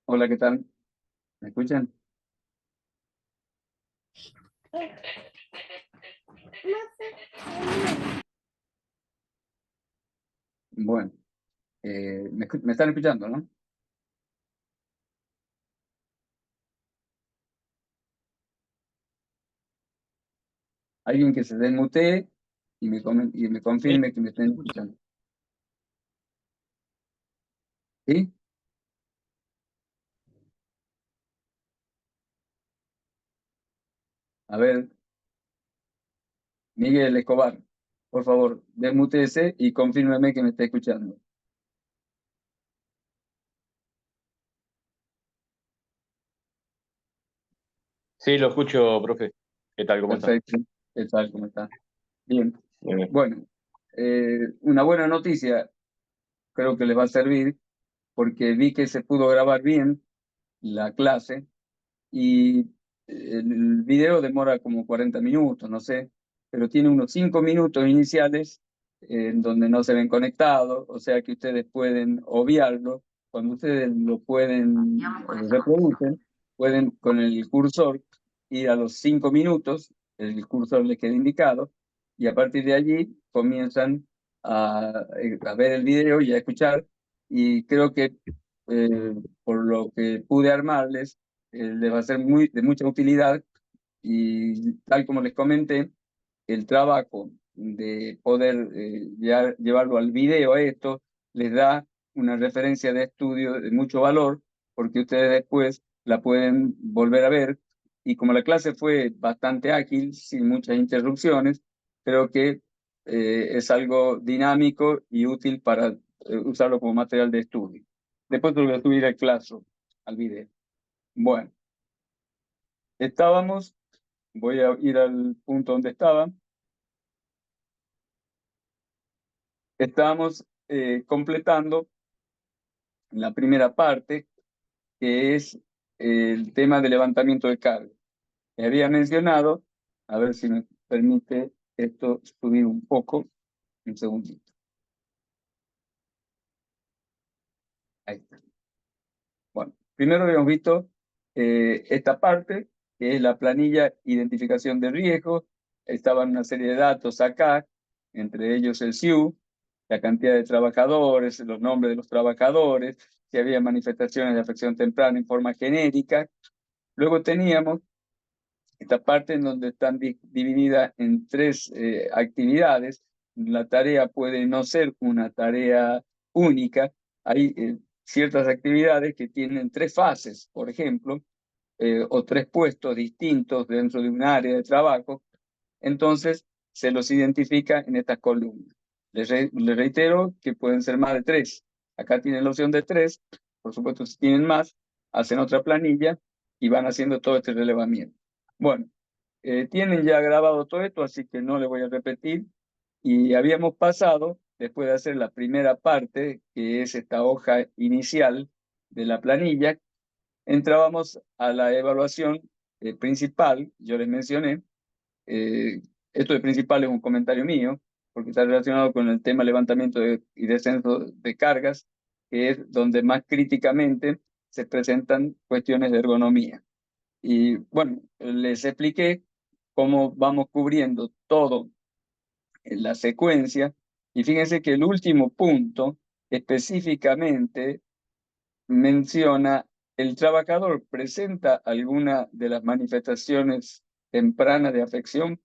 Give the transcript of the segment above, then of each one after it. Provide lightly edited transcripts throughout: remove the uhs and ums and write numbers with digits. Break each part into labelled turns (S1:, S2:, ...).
S1: Hola, ¿qué tal? ¿Me escuchan? Bueno, me están escuchando, ¿no? Alguien que se desmutee y me
S2: Sí,
S1: confirme que me estén
S2: escucho.
S1: escuchando. ¿Sí? A ver, Miguel Escobar, por favor, desmuteese y confírmeme que me está escuchando.
S2: Sí, lo escucho, profe. ¿Qué tal? ¿Cómo está?
S1: Perfecto. ¿Qué tal? ¿Cómo está? Bien.
S2: Muy bien.
S1: Bueno, una buena noticia creo que les va a servir porque vi que se pudo grabar bien la clase y el video demora como 40 minutos, no sé, pero tiene unos 5 minutos iniciales en donde no se ven conectados, o sea que ustedes pueden obviarlo. Cuando ustedes lo pueden reproducen, pueden con el cursor ir a los 5 minutos, el cursor les queda indicado, y a partir de allí comienzan a ver el video y a escuchar, y creo que por lo que pude armarles, les va a ser de mucha utilidad y tal como les comenté, el trabajo de poder llevarlo al video a esto les da una referencia de estudio de mucho valor porque ustedes después la pueden volver a ver y como la clase fue bastante ágil, sin muchas interrupciones, creo que es algo dinámico y útil para usarlo como material de estudio. Después lo voy a subir al Classroom, al video. Bueno, estábamos, voy a ir al punto donde estaba. Estábamos completando la primera parte, que es el tema de levantamiento de carga. Me había mencionado, a ver si me permite esto subir un poco, un segundito. Ahí está. Bueno, primero habíamos visto esta parte, que es la planilla identificación de riesgos. Estaban una serie de datos acá, entre ellos el SIU, la cantidad de trabajadores, los nombres de los trabajadores, si había manifestaciones de afección temprana en forma genérica. Luego teníamos esta parte en donde están divididas en tres actividades. La tarea puede no ser una tarea única. Hay ciertas actividades que tienen tres fases, por ejemplo, o tres puestos distintos dentro de un área de trabajo. Entonces, se los identifica en estas columnas. Les reitero que pueden ser más de tres. Acá tienen la opción de tres. Por supuesto, si tienen más, hacen otra planilla y van haciendo todo este relevamiento. Bueno, tienen ya grabado todo esto, así que no le voy a repetir. Y habíamos pasado, después de hacer la primera parte, que es esta hoja inicial de la planilla, entrábamos a la evaluación principal. Yo les mencioné, eh, esto de principal es un comentario mío, porque está relacionado con el tema levantamiento y descenso de cargas, que es donde más críticamente se presentan cuestiones de ergonomía. Y bueno, les expliqué cómo vamos cubriendo todo en la secuencia. Y fíjense que el último punto específicamente menciona, el trabajador presenta alguna de las manifestaciones tempranas de afección.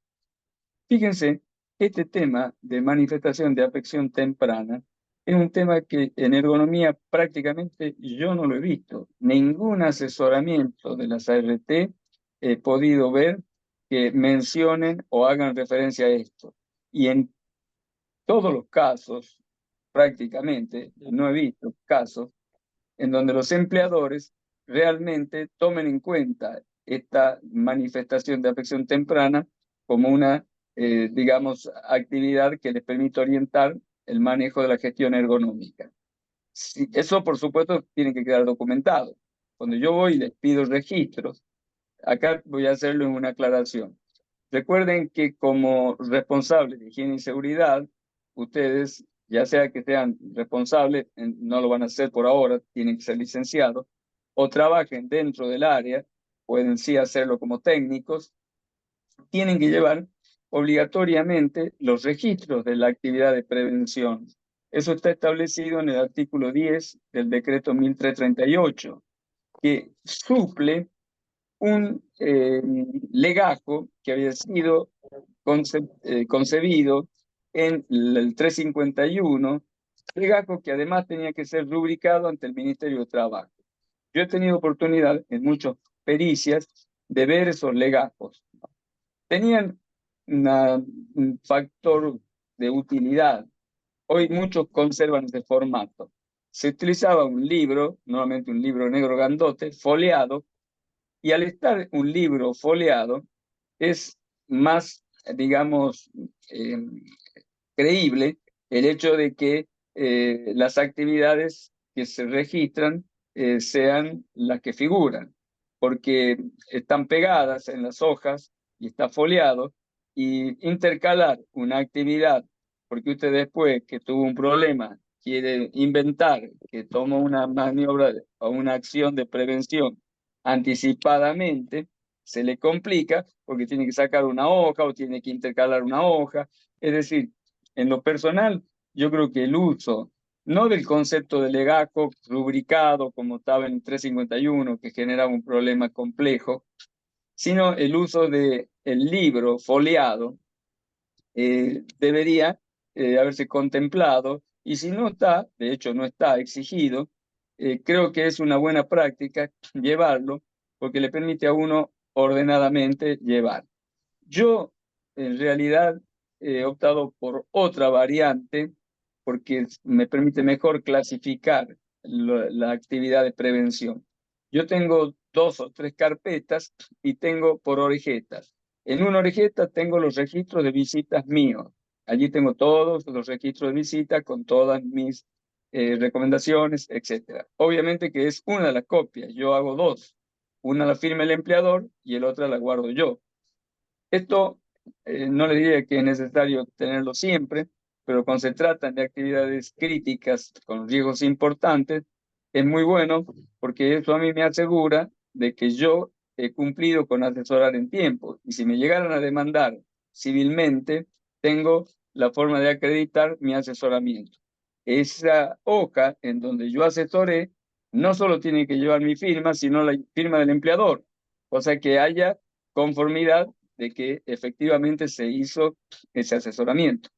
S1: Fíjense, este tema de manifestación de afección temprana es un tema que en ergonomía prácticamente yo no lo he visto. Ningún asesoramiento de las ART he podido ver que mencionen o hagan referencia a esto. Y en todos los casos, prácticamente, no he visto casos en donde los empleadores realmente tomen en cuenta esta manifestación de afección temprana como una, digamos, actividad que les permite orientar el manejo de la gestión ergonómica. Eso, por supuesto, tiene que quedar documentado. Cuando yo voy y les pido registros, acá voy a hacerles una aclaración. Recuerden que como responsables de higiene y seguridad, ustedes, ya sea que sean responsables, no lo van a hacer por ahora, tienen que ser licenciados, o trabajen dentro del área, pueden sí hacerlo como técnicos, tienen que llevar obligatoriamente los registros de la actividad de prevención. Eso está establecido en el artículo 10 del decreto 1338, que suple un legajo que había sido concebido en el 351, legajo que además tenía que ser rubricado ante el Ministerio de Trabajo. Yo he tenido oportunidad en muchas pericias de ver esos legajos. Tenían un factor de utilidad. Hoy muchos conservan ese formato. Se utilizaba un libro, normalmente un libro negro grandote, foliado, y al estar un libro foliado, es más, digamos, creíble el hecho de que las actividades que se registran sean las que figuran, porque están pegadas en las hojas y está foliado, y intercalar una actividad, porque usted después que tuvo un problema quiere inventar que toma una maniobra o una acción de prevención anticipadamente, se le complica porque tiene que sacar una hoja o tiene que intercalar una hoja. Es decir, en lo personal, yo creo que el uso, no del concepto de legajo rubricado como estaba en 351, que generaba un problema complejo, sino el uso del libro foliado, debería haberse contemplado, y si no está, de hecho no está exigido, creo que es una buena práctica llevarlo, porque le permite a uno ordenadamente llevar. Yo, en realidad, he optado por otra variante porque me permite mejor clasificar la actividad de prevención. Yo tengo 2 o 3 carpetas y tengo por orejetas. En una orejeta tengo los registros de visitas míos. Allí tengo todos los registros de visita con todas mis recomendaciones, etc. Obviamente que es una de las copias. Yo hago dos. Una la firma el empleador y el otra la guardo yo. Esto no le diría que es necesario tenerlo siempre, pero cuando se tratan de actividades críticas con riesgos importantes, es muy bueno porque eso a mí me asegura de que yo he cumplido con asesorar en tiempo. Y si me llegaran a demandar civilmente, tengo la forma de acreditar mi asesoramiento. Esa hoja en donde yo asesoré no solo tiene que llevar mi firma, sino la firma del empleador, cosa que haya conformidad de que efectivamente se hizo ese asesoramiento.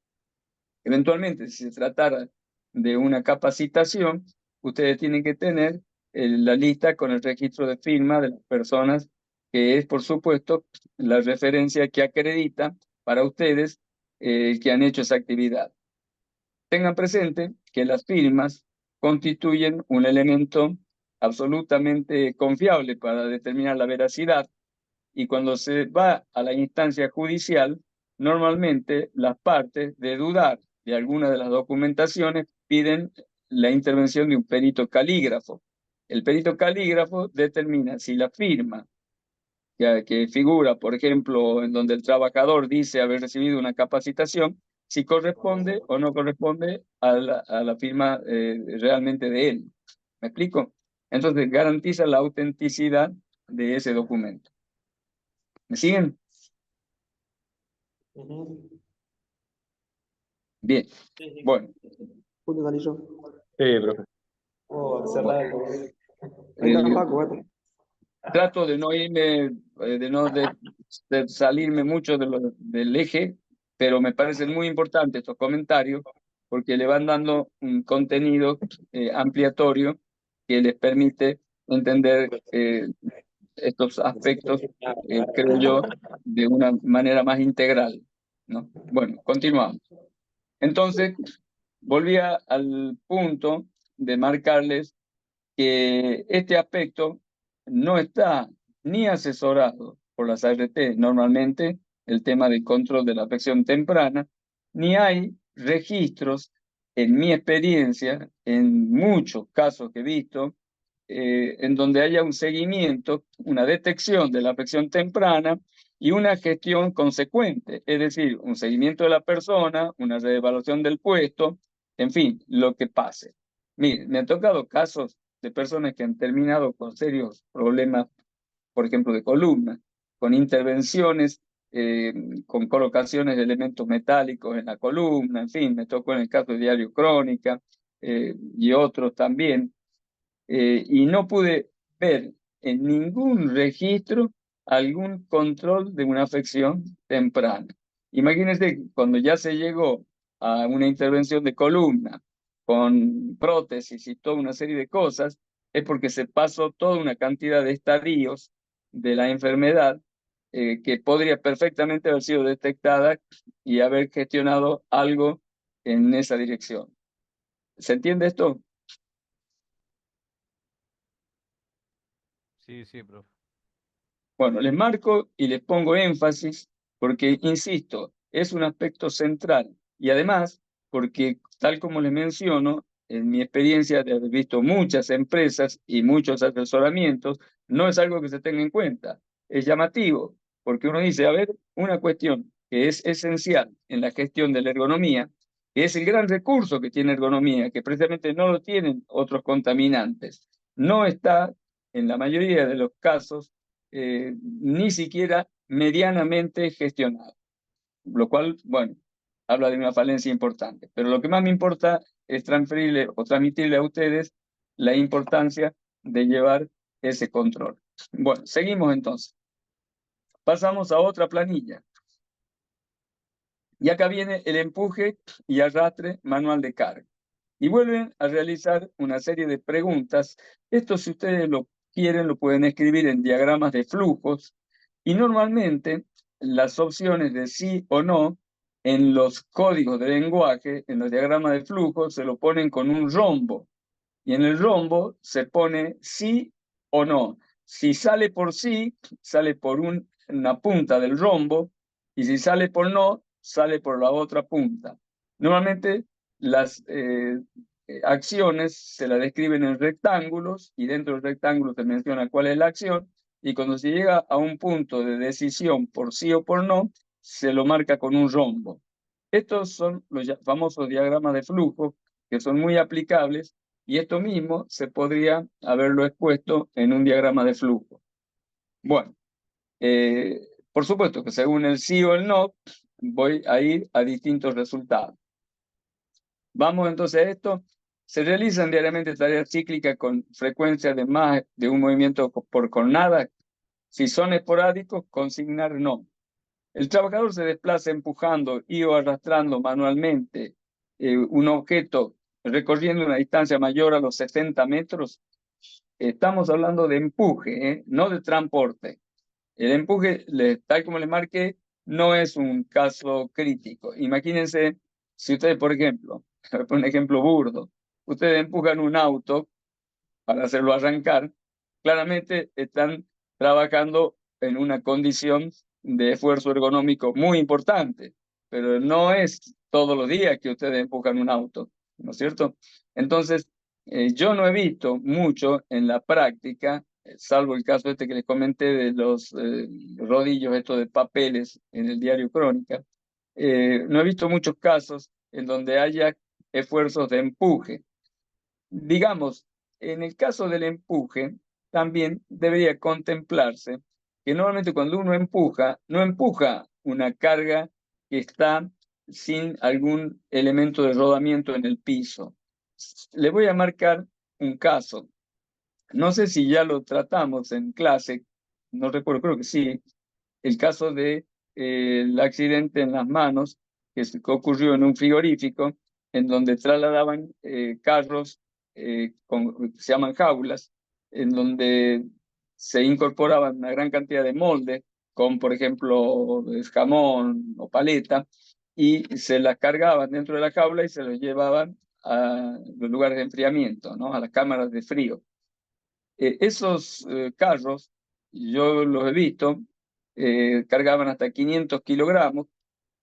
S1: Eventualmente, si se tratara de una capacitación, ustedes tienen que tener la lista con el registro de firma de las personas, que es, por supuesto, la referencia que acredita para ustedes que han hecho esa actividad. Tengan presente que las firmas constituyen un elemento absolutamente confiable para determinar la veracidad, y cuando se va a la instancia judicial, normalmente las partes, de dudar de alguna de las documentaciones, piden la intervención de un perito calígrafo. El perito calígrafo determina si la firma que figura, por ejemplo, en donde el trabajador dice haber recibido una capacitación, si corresponde o no corresponde a la firma realmente de él. ¿Me explico? Entonces garantiza la autenticidad de ese documento. ¿Me siguen? Bien.
S3: Sí, sí.
S1: Bueno,
S3: Julio Canillo.
S2: Sí, profe.
S3: Oh,
S1: bueno.
S3: cerrado. Ahí está Paco, vete.
S1: Trato de no irme, de salirme mucho del eje, pero me parecen muy importantes estos comentarios porque le van dando un contenido ampliatorio que les permite entender estos aspectos, creo yo, de una manera más integral, ¿no? Bueno, continuamos. Entonces, volvía al punto de marcarles que este aspecto no está ni asesorado por las ART, normalmente el tema de control de la afección temprana, ni hay registros, en mi experiencia, en muchos casos que he visto, en donde haya un seguimiento, una detección de la afección temprana y una gestión consecuente, es decir, un seguimiento de la persona, una reevaluación del puesto, en fin, lo que pase. Mire, me han tocado casos de personas que han terminado con serios problemas, por ejemplo, de columna, con intervenciones, con colocaciones de elementos metálicos en la columna, en fin, me tocó en el caso de Diario Crónica y otros también, y no pude ver en ningún registro algún control de una afección temprana. Imagínense cuando ya se llegó a una intervención de columna con prótesis y toda una serie de cosas, es porque se pasó toda una cantidad de estadios de la enfermedad que podría perfectamente haber sido detectada y haber gestionado algo en esa dirección. ¿Se entiende esto?
S4: Sí, sí, profe.
S1: Bueno, les marco y les pongo énfasis porque, insisto, es un aspecto central y además porque, tal como les menciono, en mi experiencia de haber visto muchas empresas y muchos asesoramientos, no es algo que se tenga en cuenta. Es llamativo porque uno dice, a ver, una cuestión que es esencial en la gestión de la ergonomía, que es el gran recurso que tiene ergonomía, que precisamente no lo tienen otros contaminantes, no está en la mayoría de los casos ni siquiera medianamente gestionado, lo cual, bueno, habla de una falencia importante. Pero lo que más me importa es transferirle o transmitirle a ustedes la importancia de llevar ese control. Bueno, seguimos entonces. Pasamos a otra planilla. Y acá viene el empuje y arrastre manual de carga. Y vuelven a realizar una serie de preguntas. Esto, si ustedes lo quieren, lo pueden escribir en diagramas de flujos. Y normalmente las opciones de sí o no en los códigos de lenguaje, en los diagramas de flujos, se lo ponen con un rombo. Y en el rombo se pone sí o no. Si sale por sí, sale por una punta del rombo, y si sale por no, sale por la otra punta. Normalmente las acciones se las describen en rectángulos y dentro del rectángulo se menciona cuál es la acción, y cuando se llega a un punto de decisión por sí o por no, se lo marca con un rombo. Estos son los famosos diagramas de flujo que son muy aplicables, y esto mismo se podría haberlo expuesto en un diagrama de flujo. Bueno, por supuesto que según el sí o el no, voy a ir a distintos resultados. Vamos entonces a esto. Se realizan diariamente tareas cíclicas con frecuencia de más de un movimiento por jornada. Si son esporádicos, consignar no. El trabajador se desplaza empujando y o arrastrando manualmente un objeto recorriendo una distancia mayor a los 60 metros. Estamos hablando de empuje, no de transporte. El empuje, tal como les marqué, no es un caso crítico. Imagínense si ustedes, por ejemplo, por un ejemplo burdo, ustedes empujan un auto para hacerlo arrancar, claramente están trabajando en una condición de esfuerzo ergonómico muy importante, pero no es todos los días que ustedes empujan un auto, ¿no es cierto? Entonces, yo no he visto mucho en la práctica, salvo el caso este que les comenté de los rodillos estos de papeles en el Diario Crónica, no he visto muchos casos en donde haya esfuerzos de empuje. Digamos, en el caso del empuje, también debería contemplarse que normalmente cuando uno empuja, no empuja una carga que está sin algún elemento de rodamiento en el piso. Le voy a marcar un caso. No sé si ya lo tratamos en clase, no recuerdo, creo que sí, el caso de el accidente en Las Manos, que ocurrió en un frigorífico, en donde trasladaban carros, se llaman jaulas, en donde se incorporaban una gran cantidad de moldes, con, por ejemplo, jamón o paleta, y se las cargaban dentro de la jaula y se los llevaban a los lugares de enfriamiento, ¿no? A las cámaras de frío. Esos carros, yo los he visto, cargaban hasta 500 kilogramos,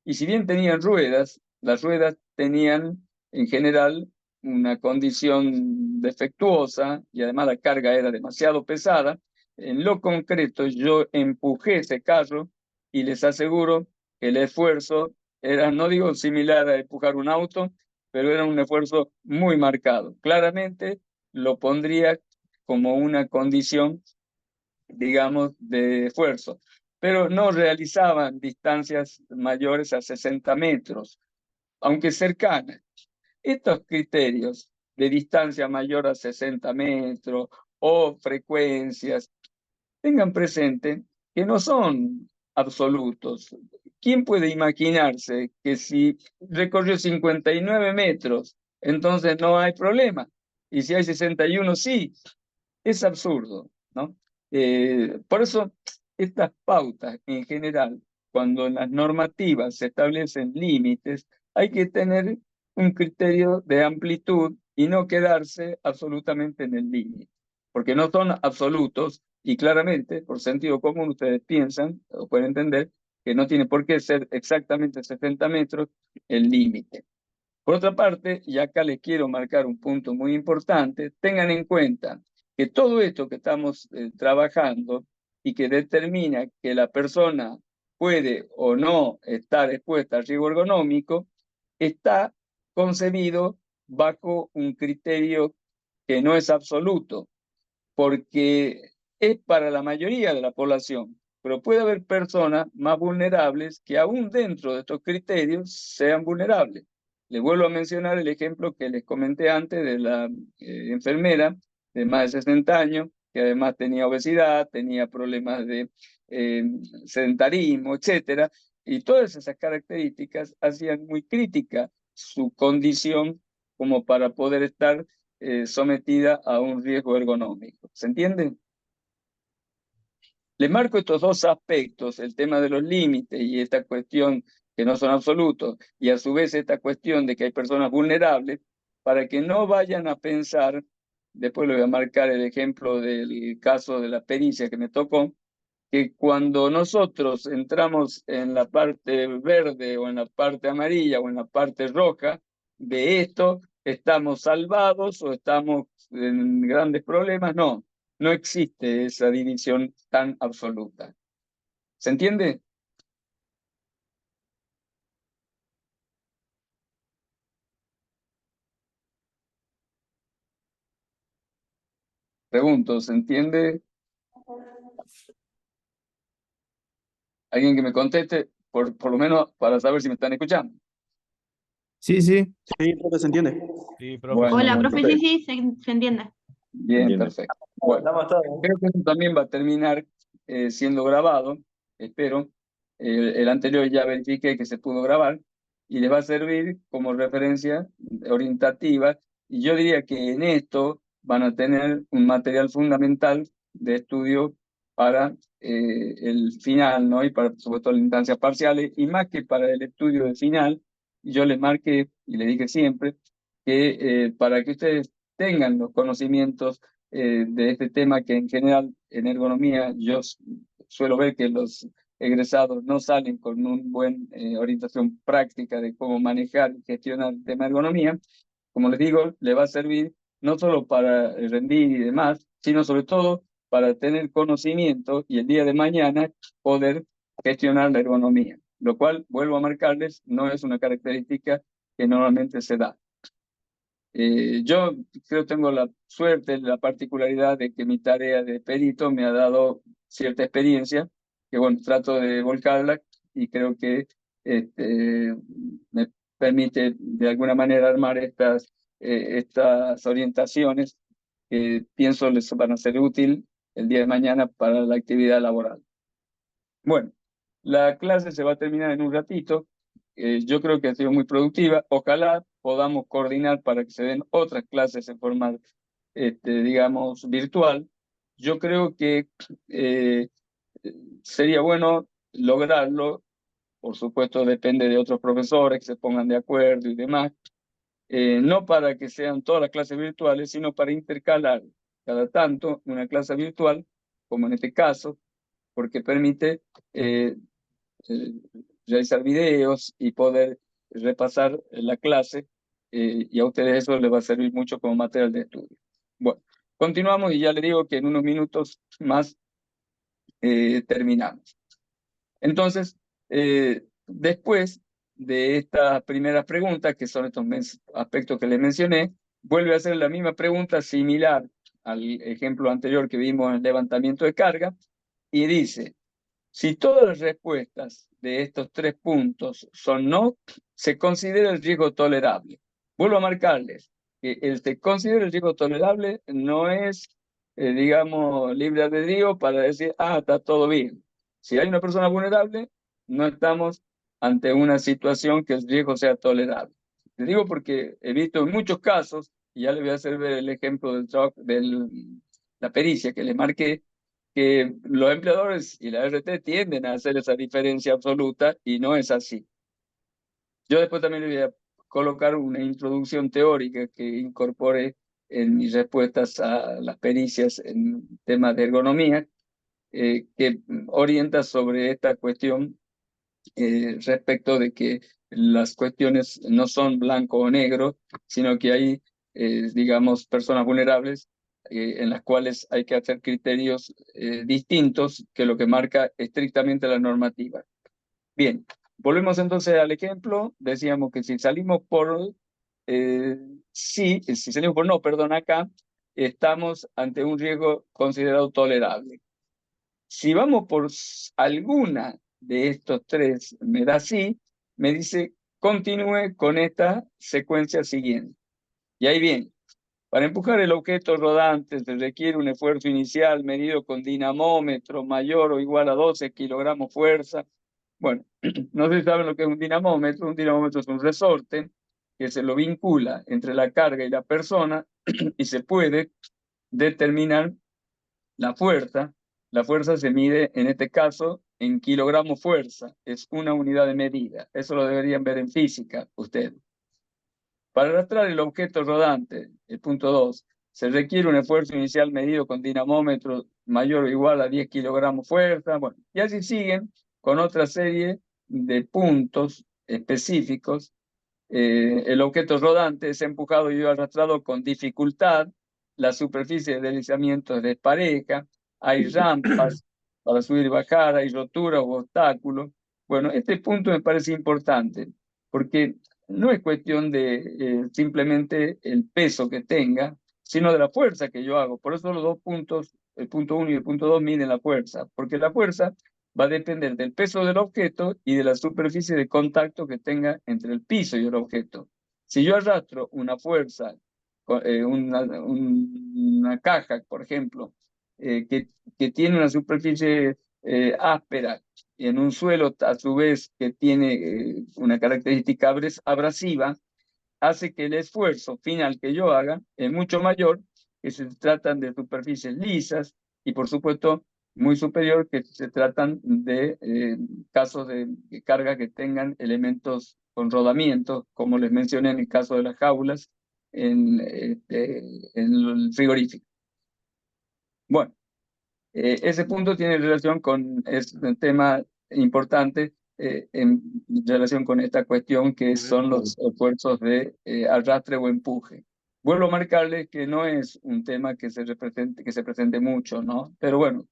S1: y si bien tenían ruedas, las ruedas tenían en general una condición defectuosa y además la carga era demasiado pesada. En lo concreto, yo empujé ese carro y les aseguro que el esfuerzo era, no digo similar a empujar un auto, pero era un esfuerzo muy marcado. Claramente lo pondría como una condición, digamos, de esfuerzo, pero no realizaban distancias mayores a 60 metros, aunque cercanas. Estos criterios de distancia mayor a 60 metros o frecuencias, tengan presente que no son absolutos. ¿Quién puede imaginarse que si recorrió 59 metros, entonces no hay problema? Y si hay 61, sí. Es absurdo, ¿no? Por eso, estas pautas en general, cuando en las normativas se establecen límites, hay que tener un criterio de amplitud y no quedarse absolutamente en el límite, porque no son absolutos y claramente, por sentido común, ustedes piensan o pueden entender que no tiene por qué ser exactamente 70 metros el límite. Por otra parte, y acá les quiero marcar un punto muy importante, tengan en cuenta que todo esto que estamos trabajando y que determina que la persona puede o no estar expuesta al riesgo ergonómico, está concebido bajo un criterio que no es absoluto, porque es para la mayoría de la población, pero puede haber personas más vulnerables que aún dentro de estos criterios sean vulnerables. Les vuelvo a mencionar el ejemplo que les comenté antes de la enfermera de más de 60 años, que además tenía obesidad, tenía problemas de eh, sedentarismo, etcétera, y todas esas características hacían muy crítica su condición como para poder estar sometida a un riesgo ergonómico. ¿Se entiende? Les marco estos dos aspectos, el tema de los límites y esta cuestión que no son absolutos, y a su vez esta cuestión de que hay personas vulnerables, para que no vayan a pensar, después le voy a marcar el ejemplo del caso de la pericia que me tocó, que cuando nosotros entramos en la parte verde o en la parte amarilla o en la parte roja de esto, estamos salvados o estamos en grandes problemas. No, no existe esa división tan absoluta. ¿Se entiende? Pregunto, ¿se entiende? ¿Alguien que me conteste? Por lo menos para saber si me están escuchando.
S4: Sí, sí.
S3: Sí, profe, se entiende.
S2: Sí, profe.
S1: Bueno,
S5: Hola, profe, sí,
S1: perfecto.
S5: sí, se entiende.
S1: Bien,
S2: Entiendo.
S1: perfecto. Bueno, creo que esto también va a terminar siendo grabado, espero. El anterior ya verifiqué que se pudo grabar y les va a servir como referencia orientativa. Y yo diría que en esto van a tener un material fundamental de estudio para el final, ¿no? Y para, sobre todo, las instancias parciales, y más que para el estudio de final, yo les marqué y les dije siempre que para que ustedes tengan los conocimientos de este tema que en general en ergonomía yo suelo ver que los egresados no salen con una buena orientación práctica de cómo manejar y gestionar el tema de ergonomía. Como les digo, le va a servir no solo para rendir y demás, sino sobre todo para tener conocimiento y el día de mañana poder gestionar la ergonomía, lo cual, vuelvo a marcarles, no es una característica que normalmente se da. Yo creo que tengo la suerte, la particularidad de que mi tarea de perito me ha dado cierta experiencia, que bueno, trato de volcarla y creo que me permite de alguna manera armar estas orientaciones que pienso les van a ser útil el día de mañana para la actividad laboral. Bueno, la clase se va a terminar en un ratito. Yo creo que ha sido muy productiva. Ojalá podamos coordinar para que se den otras clases en forma, digamos, virtual. Yo creo que eh, sería bueno lograrlo. Por supuesto, depende de otros profesores que se pongan de acuerdo y demás. No para que sean todas las clases virtuales, sino para intercalar cada tanto una clase virtual, como en este caso, porque permite eh, realizar videos y poder repasar la clase, y a ustedes eso les va a servir mucho como material de estudio. Bueno, continuamos y ya les digo que en unos minutos más terminamos. Entonces, después de estas primeras preguntas, que son estos aspectos que les mencioné, vuelve a hacer la misma pregunta similar al ejemplo anterior que vimos en el levantamiento de carga y dice, si todas las respuestas de estos 3 puntos son no, se considera el riesgo tolerable. Vuelvo a marcarles que el se considera el riesgo tolerable no es, digamos, libre albedrío para decir, está todo bien. Si hay una persona vulnerable, no estamos ante una situación que el riesgo sea tolerable. Te digo porque he visto en muchos casos, y ya les voy a hacer ver el ejemplo del trabajo, de la pericia que le marqué, que los empleadores y la RT tienden a hacer esa diferencia absoluta y no es así. Yo después también le voy a colocar una introducción teórica que incorpore en mis respuestas a las pericias en temas de ergonomía, que orienta sobre esta cuestión respecto de que las cuestiones no son blanco o negro, sino que hay, digamos, personas vulnerables en las cuales hay que hacer criterios distintos que lo que marca estrictamente la normativa. Bien, volvemos entonces al ejemplo. Decíamos que si salimos por sí, si salimos por no, perdón, acá estamos ante un riesgo considerado tolerable. Si vamos por alguna de estos 3 me da sí, me dice continúe con esta secuencia siguiente. Y ahí viene. Para empujar el objeto rodante se requiere un esfuerzo inicial medido con dinamómetro mayor o igual a 12 kilogramos fuerza. Bueno, no sé si saben lo que es un dinamómetro. Un dinamómetro es un resorte que se lo vincula entre la carga y la persona y se puede determinar la fuerza. La fuerza se mide, en este caso, en kilogramos fuerza. Es una unidad de medida. Eso lo deberían ver en física ustedes. Para arrastrar el objeto rodante, el punto 2, se requiere un esfuerzo inicial medido con dinamómetro mayor o igual a 10 kilogramos fuerza. Bueno, y así siguen con otra serie de puntos específicos. El objeto rodante es empujado y arrastrado con dificultad. La superficie de deslizamiento es despareja. Hay rampas para subir y bajar, hay roturas o obstáculos. Bueno, este punto me parece importante porque no es cuestión de simplemente el peso que tenga, sino de la fuerza que yo hago. Por eso los 2 puntos, el punto 1 y el punto 2, miden la fuerza, porque la fuerza va a depender del peso del objeto y de la superficie de contacto que tenga entre el piso y el objeto. Si yo arrastro una fuerza, una caja, por ejemplo, que tiene una superficie áspera en un suelo a su vez que tiene una característica abrasiva, hace que el esfuerzo final que yo haga es mucho mayor que se tratan de superficies lisas y por supuesto muy superior que se tratan de casos de carga que tengan elementos con rodamiento, como les mencioné en el caso de las jaulas en el frigorífico. Bueno, ese punto tiene relación con este tema importante en relación con esta cuestión que son los esfuerzos de arrastre o empuje. Vuelvo a marcarles que no es un tema que se presente mucho, ¿no? Pero bueno,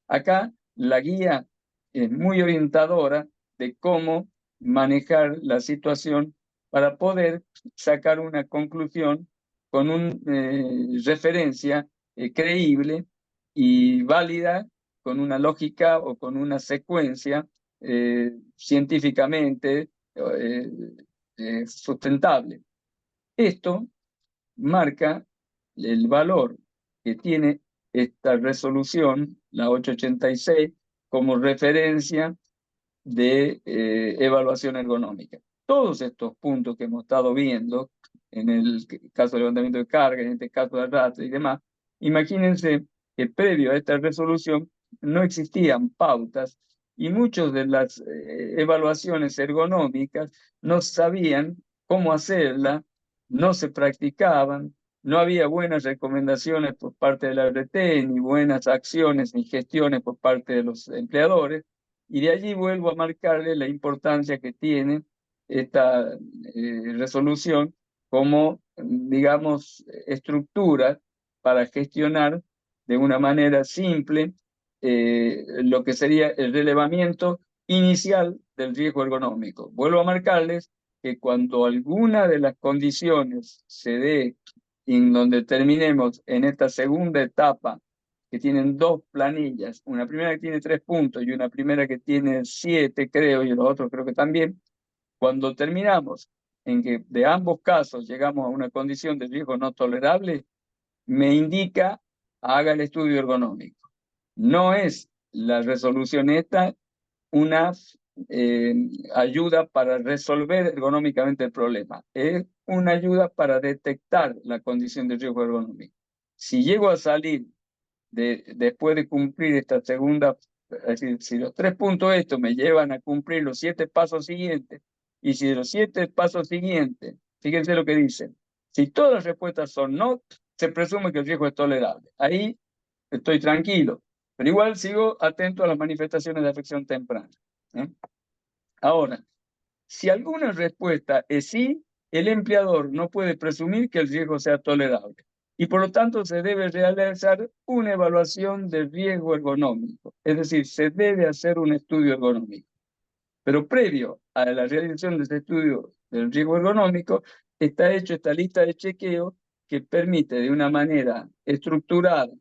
S1: acá la guía es muy orientadora de cómo manejar la situación para poder sacar una conclusión con una referencia creíble y válida, con una lógica o con una secuencia científicamente sustentable. Esto marca el valor que tiene esta resolución, la 886, como referencia de evaluación ergonómica. Todos estos puntos que hemos estado viendo, en el caso de levantamiento de carga, en este caso de arrastre y demás, imagínense que previo a esta resolución no existían pautas y muchas de las evaluaciones ergonómicas no sabían cómo hacerla, no se practicaban, no había buenas recomendaciones por parte de la RT, ni buenas acciones ni gestiones por parte de los empleadores. Y de allí vuelvo a marcarle la importancia que tiene esta resolución como, digamos, estructura para gestionar de una manera simple lo que sería el relevamiento inicial del riesgo ergonómico. Vuelvo a marcarles que cuando alguna de las condiciones se dé en donde terminemos en esta segunda etapa, que tienen dos planillas, una primera que tiene 3 puntos y una primera que tiene 7, creo, y los otros creo que también, cuando terminamos en que de ambos casos llegamos a una condición de riesgo no tolerable, me indica haga el estudio ergonómico. No es la resolución esta una ayuda para resolver ergonómicamente el problema. Es una ayuda para detectar la condición de riesgo ergonómico. Si llego a salir después de cumplir esta segunda, es decir, si los 3 puntos estos me llevan a cumplir los 7 pasos siguientes, y si de los 7 pasos siguientes, fíjense lo que dicen, si todas las respuestas son no, se presume que el riesgo es tolerable. Ahí estoy tranquilo, pero igual sigo atento a las manifestaciones de afección temprana. Ahora, si alguna respuesta es sí, el empleador no puede presumir que el riesgo sea tolerable y por lo tanto se debe realizar una evaluación de riesgo ergonómico, es decir, se debe hacer un estudio ergonómico. Pero previo a la realización de este estudio del riesgo ergonómico, está hecho esta lista de chequeo que permite de una manera estructurada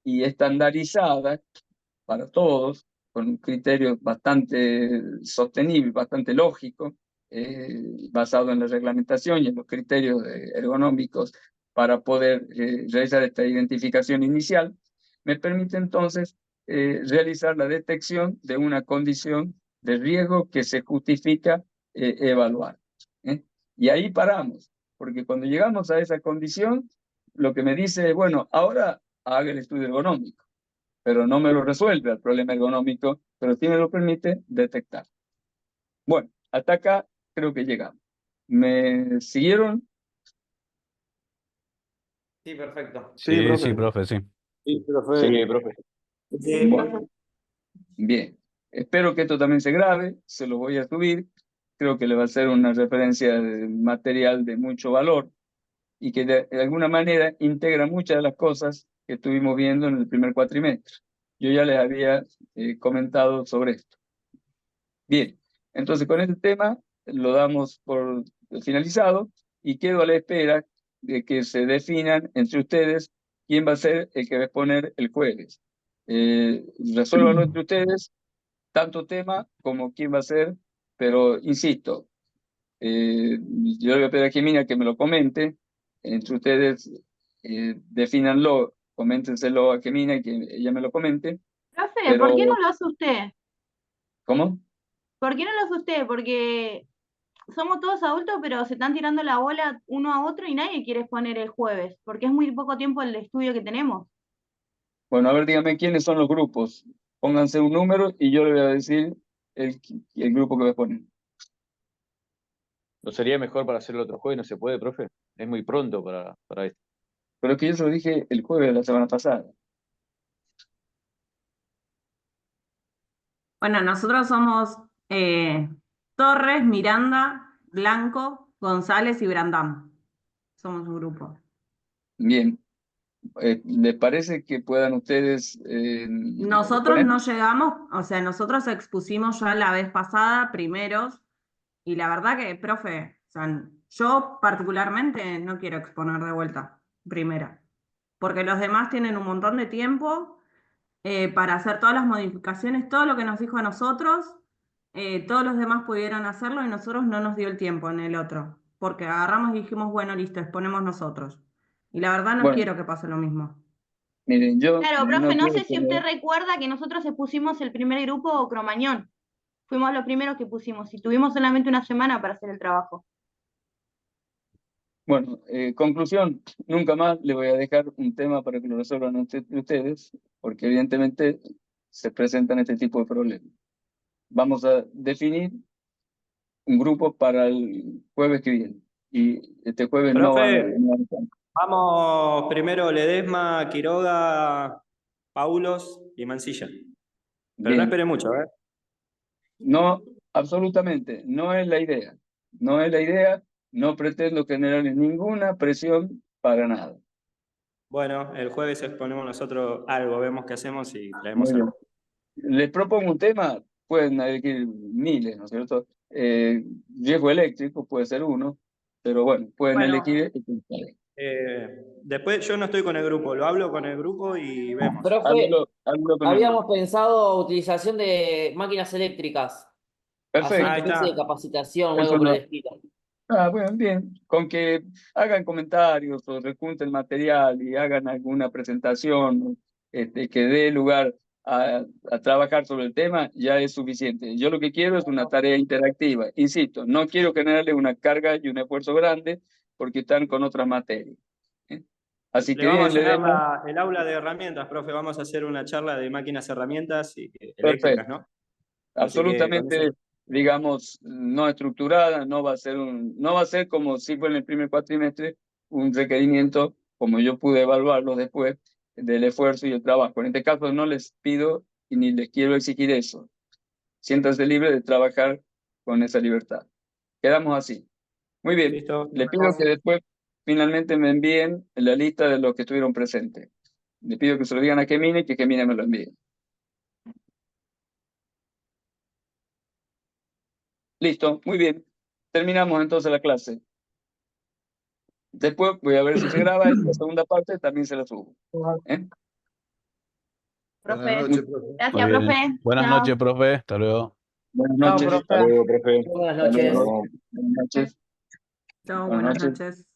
S1: y estandarizada para todos, con un criterio bastante sostenible, bastante lógico, basado en la reglamentación y en los criterios ergonómicos para poder realizar esta identificación inicial, me permite entonces realizar la detección de una condición de riesgo que se justifica evaluar. Y ahí paramos, porque cuando llegamos a esa condición, lo que me dice es, bueno, ahora haga el estudio ergonómico, pero no me lo resuelve el problema ergonómico, pero sí me lo permite detectar. Bueno, hasta acá creo que llegamos. ¿Me siguieron?
S3: Sí, perfecto.
S4: Sí,
S3: profe.
S4: sí, profe, sí.
S2: Sí, profe.
S1: Bueno, bien. Espero que esto también se grabe, se lo voy a subir. Creo que le va a ser una referencia de material de mucho valor y que de alguna manera integra muchas de las cosas que estuvimos viendo en el primer cuatrimestre. Yo ya les había comentado sobre esto. Bien, entonces con este tema lo damos por finalizado y quedo a la espera de que se definan entre ustedes quién va a ser el que va a exponer el jueves. Resuélvanlo entre ustedes, tanto tema como quién va a ser, pero insisto, yo le voy a pedir a Jimena que me lo comente, entre ustedes defínanlo, coméntenselo a Jimena y que ella me lo comente,
S5: Profe, ¿por
S1: pero
S5: qué no lo hace usted?
S1: ¿cómo?
S5: ¿Por qué no lo hace usted? Porque somos todos adultos, pero se están tirando la bola uno a otro y nadie quiere exponer el jueves, porque es muy poco tiempo el estudio que tenemos.
S1: Bueno, a ver, dígame quiénes son los grupos. Pónganse un número y yo le voy a decir el grupo que voy a poner.
S2: ¿No sería mejor para hacerlo otro jueves? ¿No se puede, profe? Es muy pronto para esto.
S1: Pero es que yo se lo dije el jueves de la semana pasada.
S6: Bueno, nosotros somos Torres, Miranda, Blanco, González y Brandán. Somos un grupo.
S1: Bien. ¿Les parece que puedan ustedes
S6: Nosotros
S1: exponer?
S6: no llegamos, o sea, nosotros expusimos ya la vez pasada primeros y la verdad que, profe, o sea, yo particularmente no quiero exponer de vuelta primera, porque los demás tienen un montón de tiempo para hacer todas las modificaciones, todo lo que nos dijo a nosotros, todos los demás pudieron hacerlo y nosotros no nos dio el tiempo en el otro, porque agarramos y dijimos, bueno, listo, exponemos nosotros. Y la verdad no
S1: Bueno,
S6: quiero que pase lo mismo.
S1: miren, yo
S5: Claro, profe,
S1: no
S5: no
S1: quiero
S5: sé si usted
S1: poner...
S5: recuerda que nosotros expusimos el primer grupo Cromañón. Fuimos los primeros que pusimos y tuvimos solamente una semana para hacer el trabajo.
S1: Bueno, conclusión, nunca más le voy a dejar un tema para que lo resuelvan ustedes, porque evidentemente se presentan este tipo de problemas. Vamos a definir un grupo para el jueves que viene. Y este jueves no van a...
S3: Profe, vamos primero Ledesma, Quiroga, Paulos y Mancilla. Pero no
S1: Bien,
S3: espere mucho, ¿eh?
S1: no, absolutamente, no es la idea. No es la idea, no pretendo generar ninguna presión para nada.
S3: Bueno, el jueves exponemos nosotros algo, vemos qué hacemos y traemos
S1: Muy bien.
S3: algo.
S1: Les propongo un tema, pueden elegir miles, ¿no es cierto? Riesgo eléctrico puede ser uno, pero bueno, pueden
S6: Bueno,
S1: elegir.
S3: Después yo no estoy con el grupo, lo hablo con el grupo y vemos.
S7: Profe,
S1: Háblalo con el
S7: habíamos pensado utilización de máquinas eléctricas. Hacer una
S3: Ahí
S1: Perfecto.
S7: especie de
S3: está.
S7: capacitación o
S1: Eso
S7: algo por
S1: no.
S7: el estilo.
S1: Bueno, bien. Con que hagan comentarios o rejunten material y hagan alguna presentación que dé lugar a trabajar sobre el tema, ya es suficiente. Yo lo que quiero es una tarea interactiva. Insisto, no quiero generarle una carga y un esfuerzo grande porque están con otras materias. ¿eh? Así
S3: Le
S1: que
S3: vamos
S1: bien,
S3: a
S1: le
S3: llenar
S1: demos.
S3: el aula de herramientas, profe. Vamos a hacer una charla de máquinas herramientas eléctricas,
S1: Perfecto.
S3: ¿no? Así que con
S1: Absolutamente,
S3: eso.
S1: digamos, no estructurada, no va a ser no va a ser como si fue en el primer cuatrimestre, un requerimiento, como yo pude evaluarlo después, del esfuerzo y el trabajo. En este caso no les pido y ni les quiero exigir eso. Siéntanse libres de trabajar con esa libertad. Quedamos así. Muy bien.
S3: Listo.
S1: Les pido que después finalmente me envíen la lista de los que estuvieron presentes. Les pido que se lo digan a Kemine y que Kemine me lo envíe. Listo, muy bien. Terminamos entonces la clase. Después voy a ver si se graba y la segunda parte también se la subo. ¿eh?
S5: Profe.
S8: Buenas noches, profe.
S5: Gracias,
S9: Muy bien.
S5: profe.
S9: Buenas
S5: Chao.
S9: noches, profe. Hasta luego.
S1: Buenas
S7: Chao,
S1: noches.
S2: Hasta
S7: profe.
S2: luego, profe.
S7: Buenas
S1: Hasta
S7: noches.
S1: luego. Buenas noches.
S6: Chao,
S1: Buenas
S6: buenas
S1: noches.
S6: noches.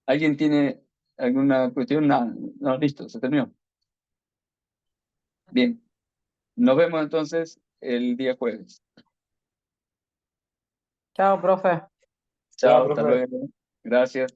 S1: ¿Alguien tiene alguna cuestión? No, no, listo, se terminó. Bien. Nos vemos entonces el día jueves.
S7: Chao, profe.
S1: Chao,
S2: Chao,
S1: hasta
S2: profe.
S1: luego. Gracias.